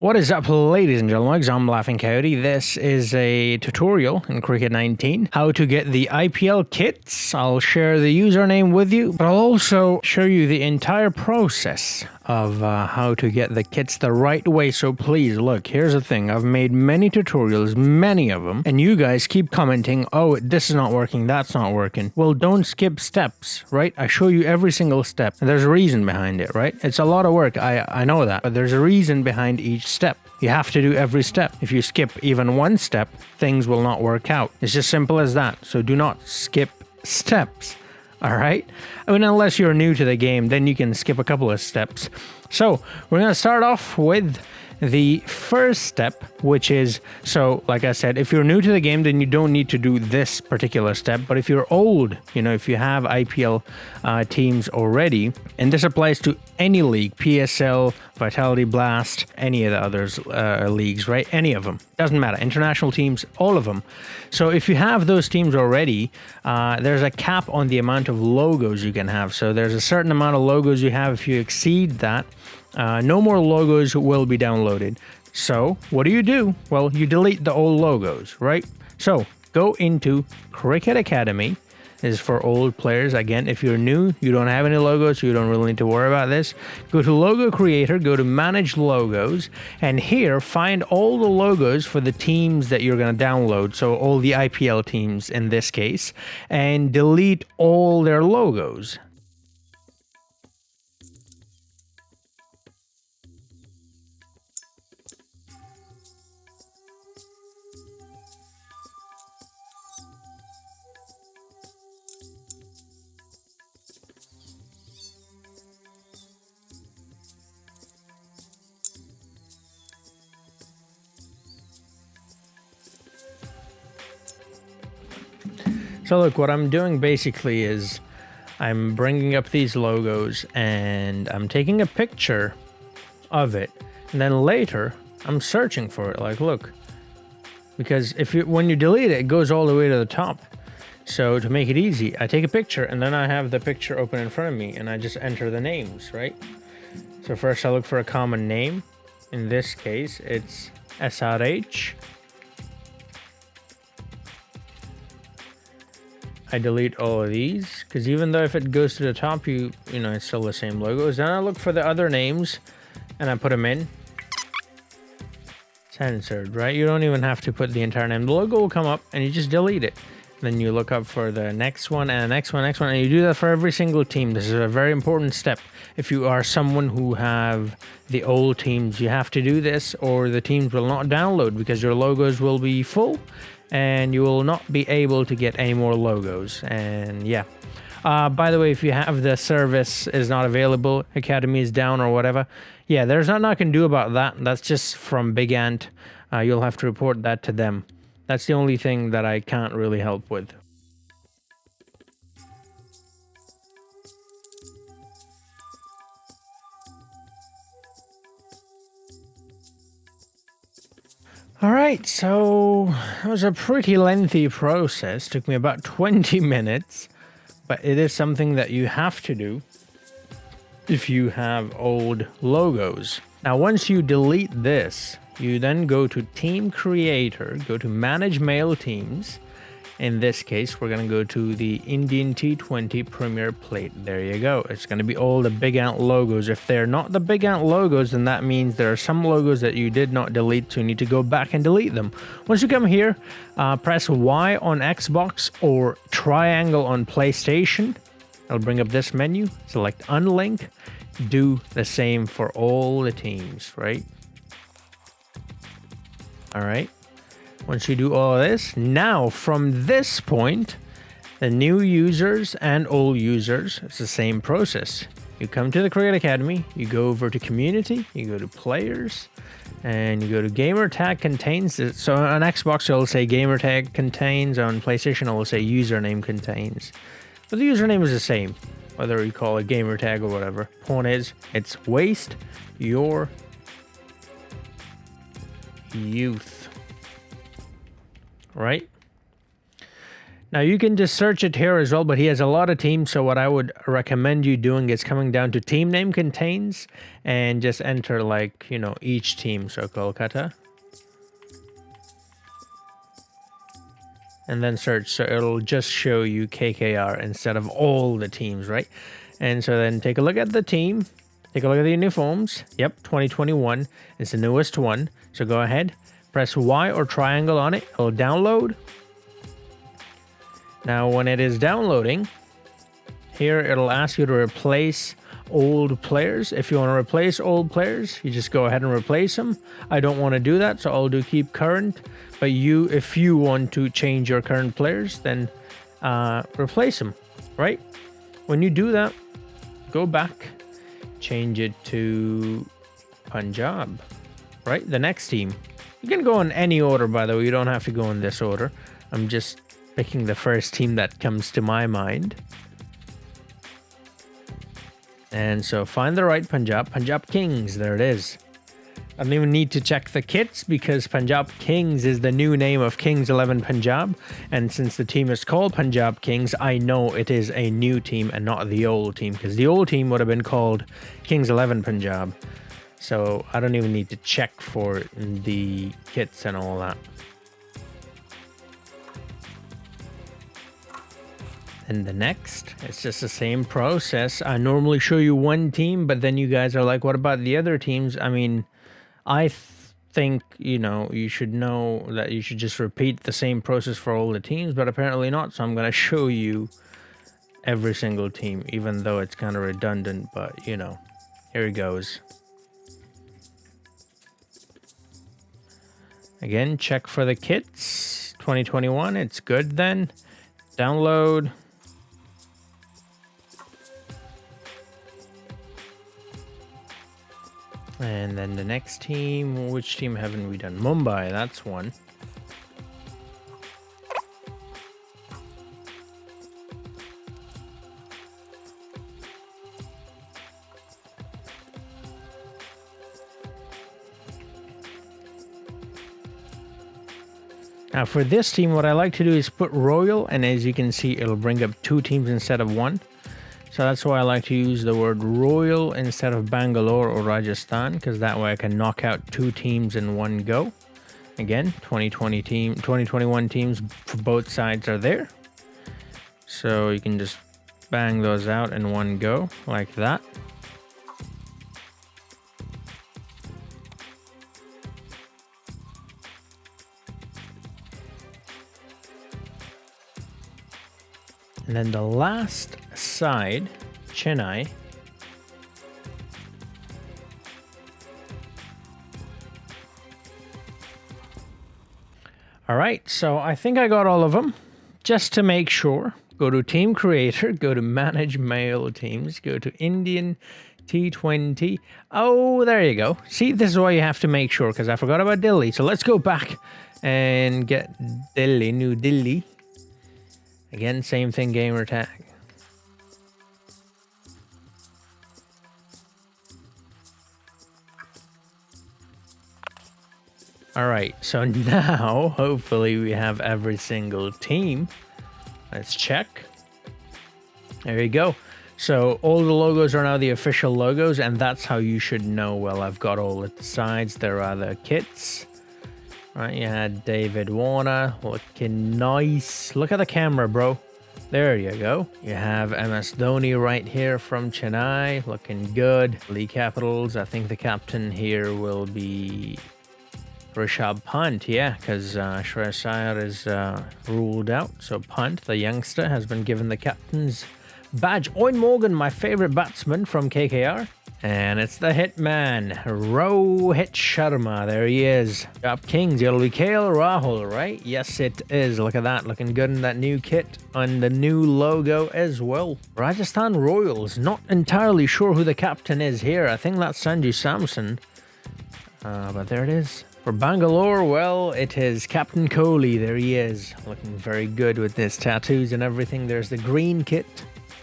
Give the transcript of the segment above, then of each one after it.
What is up, ladies and gentlemen? I'm Laughing Coyote. This is a tutorial in Cricket 19, how to get the IPL kits. I'll share the username with you, but I'll also show you the entire process of how to get the kits the right way. So please, look, here's the thing. I've made many tutorials, many of them, and you guys keep commenting, oh, this is not working, that's not working. Well, don't skip steps, right? I show you every single step. And there's a reason behind it, right? It's a lot of work, I know that, but there's a reason behind each step. You have to do every step. If you skip even one step, things will not work out. It's just simple as that. So do not skip steps. All right? I mean, unless you're new to the game, then you can skip a couple of steps. So we're going to start off with the first step, which is, so like I said, if you're new to the game, then you don't need to do this particular step. But if you're old, if you have IPL teams already, and this applies to any league, PSL, Vitality Blast, any of the others leagues, right? Any of them. Doesn't matter. International teams, all of them. So if you have those teams already, there's a cap on the amount of logos you can have. So there's a certain amount of logos you have. If you exceed that, no more logos will be downloaded. So what do? Well, you delete the old logos, right? So go into Cricket Academy. This is for old players. Again, if you're new, you don't have any logos, so you don't really need to worry about this. Go to Logo Creator, go to Manage Logos, and here find all the logos for the teams that you're going to download. So all the IPL teams in this case, and delete all their logos. So look, what I'm doing basically is I'm bringing up these logos and I'm taking a picture of it, and then later I'm searching for it. Like, look, because when you delete it, it goes all the way to the top. So to make it easy, I take a picture and then I have the picture open in front of me and I just enter the names, right? So first I look for a common name. In this case, it's SRH. I delete all of these, because even though if it goes to the top, it's still the same logos. Then I look for the other names, and I put them in. Censored, right? You don't even have to put the entire name. The logo will come up, and you just delete it. Then you look up for the next one, and the next one, and you do that for every single team. This is a very important step. If you are someone who have the old teams, you have to do this, or the teams will not download, because your logos will be full, and you will not be able to get any more logos. And yeah, by the way, if you have the service is not available, Academy is down or whatever, yeah, there's nothing I can do about that. That's just from Big Ant. You'll have to report that to them. That's the only thing that I can't really help with. All right, so it was a pretty lengthy process. Took me about 20 minutes, but it is something that you have to do if you have old logos. Now, once you delete this, you then go to Team Creator, go to Manage Mail Teams. In this case, we're going to go to the Indian T20 Premier Plate. There you go. It's going to be all the Big Ant logos. If they're not the Big Ant logos, then that means there are some logos that you did not delete, so you need to go back and delete them. Once you come here, press Y on Xbox or triangle on PlayStation. It'll bring up this menu. Select Unlink. Do the same for all the teams, right? All right. Once you do all of this, now from this point, the new users and old users, it's the same process. You come to the Cricket Academy, you go over to Community, you go to Players, and you go to Gamer Tag Contains. So on Xbox, it'll say Gamer Tag Contains. On PlayStation, it'll say Username Contains. But the username is the same, whether you call it Gamer Tag or whatever. Point is, it's Waste Your Youth. Right? Now you can just search it here as well, but he has a lot of teams. So what I would recommend you doing is coming down to team name contains and just enter like, you know, each team. So Kolkata. And then search. So it'll just show you KKR instead of all the teams, right? And so then take a look at the team. Take a look at the uniforms. Yep, 2021 is the newest one. So go ahead, press Y or triangle on it. It'll download. Now, when it is downloading, here it'll ask you to replace old players. If you want to replace old players, you just go ahead and replace them. I don't want to do that, so I'll do keep current. But if you want to change your current players, then replace them, right? When you do that, go back, change it to Punjab, right? The next team. You can go in any order, by the way. You don't have to go in this order. I'm just picking the first team that comes to my mind. And so find the right Punjab Kings. There it is. I don't even need to check the kits because Punjab Kings is the new name of Kings 11 Punjab. And since the team is called Punjab Kings, I know it is a new team and not the old team, because the old team would have been called Kings 11 Punjab. So I don't even need to check for the kits and all that. And the next, it's just the same process. I normally show you one team, but then you guys are like, what about the other teams? I mean, I think, you know, you should know that you should just repeat the same process for all the teams, but apparently not. So I'm going to show you every single team, even though it's kind of redundant, but you know, here it goes. Again, check for the kits. 2021, it's good then. Download. And then the next team, which team haven't we done? Mumbai, that's one. Now for this team, what I like to do is put Royal, and as you can see, it'll bring up two teams instead of one. So that's why I like to use the word Royal instead of Bangalore or Rajasthan, because that way I can knock out two teams in one go. Again, 2021 teams for both sides are there. So you can just bang those out in one go like that. And then the last side, Chennai. All right, so I think I got all of them. Just to make sure, go to Team Creator, go to Manage Mail Teams, go to Indian T20. Oh, there you go. See, this is why you have to make sure, because I forgot about Delhi. So let's go back and get Delhi, New Delhi. Again, same thing, gamer tag. All right, so now hopefully we have every single team. Let's check. There you go. So all the logos are now the official logos, and that's how you should know. Well, I've got all the sides. There are the kits. Right, you had David Warner looking nice. Look at the camera, bro. There you go. You have MS Dhoni right here from Chennai, looking good. Lee Capitals, I think the captain here will be Rishabh Pant, yeah, because Shreyas Iyer is ruled out. So Pant, the youngster, has been given the captain's badge. Owen Morgan, my favorite batsman from KKR. And it's the hitman, Rohit Sharma. There he is. Top Kings, it'll be KL Rahul, right? Yes, it is. Look at that. Looking good in that new kit and the new logo as well. Rajasthan Royals. Not entirely sure who the captain is here. I think that's Sanju Samson. But there it is. For Bangalore, well, it is Captain Kohli. There he is. Looking very good with his tattoos and everything. There's the green kit.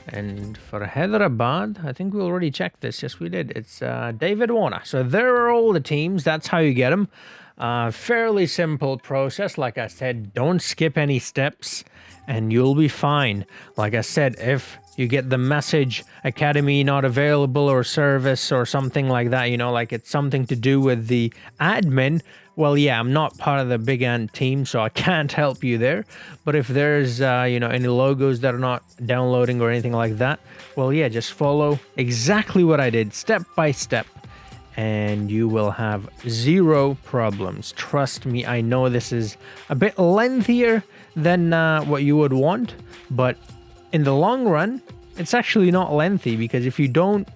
And for Hyderabad, I think we already checked this. Yes, we did. It's David Warner. So there are all the teams. That's how you get them. Fairly simple process. Like I said, don't skip any steps and you'll be fine. Like I said, if you get the message academy not available or service or something like that, you know, like it's something to do with the admin, well, yeah, I'm not part of the Big Ant team, so I can't help you there. But if there's, you know, any logos that are not downloading or anything like that, well, yeah, just follow exactly what I did, step by step, and you will have zero problems. Trust me, I know this is a bit lengthier than what you would want, but in the long run, it's actually not lengthy, because if you don't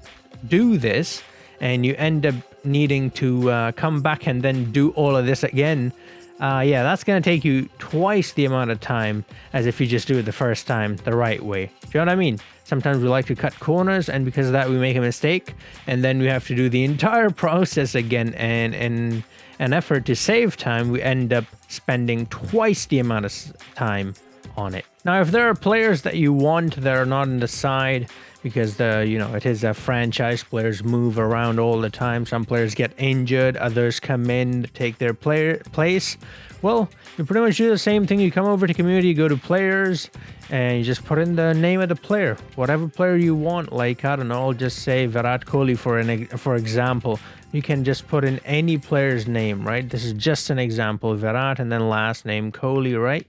do this and you end up needing to come back and then do all of this again, yeah, that's going to take you twice the amount of time as if you just do it the first time the right way. Do you know what I mean? Sometimes we like to cut corners, and because of that we make a mistake, and then we have to do the entire process again, and in an effort to save time, we end up spending twice the amount of time on it. Now, if there are players that you want that are not on the side, because it is a franchise, players move around all the time, some players get injured, others come in to take their place, well, you pretty much do the same thing. You come over to community, you go to players, and you just put in the name of the player, whatever player you want. Like, I don't know, I'll just say Virat Kohli for example. You can just put in any player's name, right? This is just an example, Virat, and then last name Kohli, right?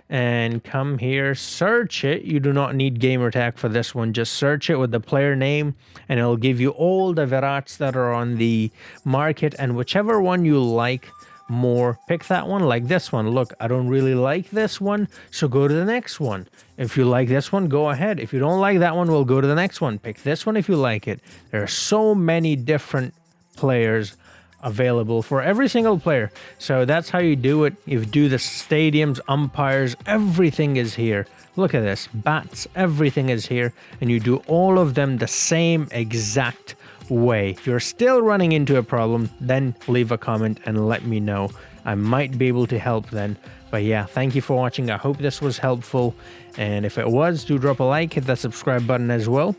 And come here, search it. You do not need gamertag for this one. Just search it with the player name, and it'll give you all the Virats that are on the market, and whichever one you like more, pick that one. Like this one, look, I don't really like this one, so go to the next one. If you like this one, go ahead. If you don't like that one, we'll go to the next one. Pick this one if you like it. There are so many different players available for every single player, so that's how you do it. You do the stadiums, umpires, everything is here. Look at this, bats, everything is here, and you do all of them the same exact way. If you're still running into a problem, then leave a comment and let me know. I might be able to help then. But yeah, thank you for watching. I hope this was helpful, and if it was, do drop a like, hit that subscribe button as well.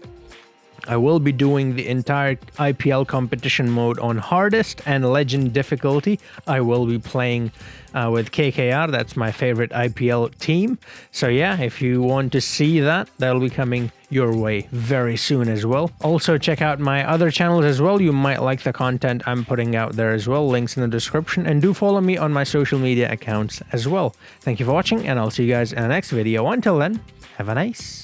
I will be doing the entire IPL competition mode on hardest and legend difficulty. I will be playing with KKR. That's my favorite IPL team. So yeah, if you want to see that, that'll be coming your way very soon as well. Also, check out my other channels as well. You might like the content I'm putting out there as well. Links in the description. And do follow me on my social media accounts as well. Thank you for watching, and I'll see you guys in the next video. Until then, have a nice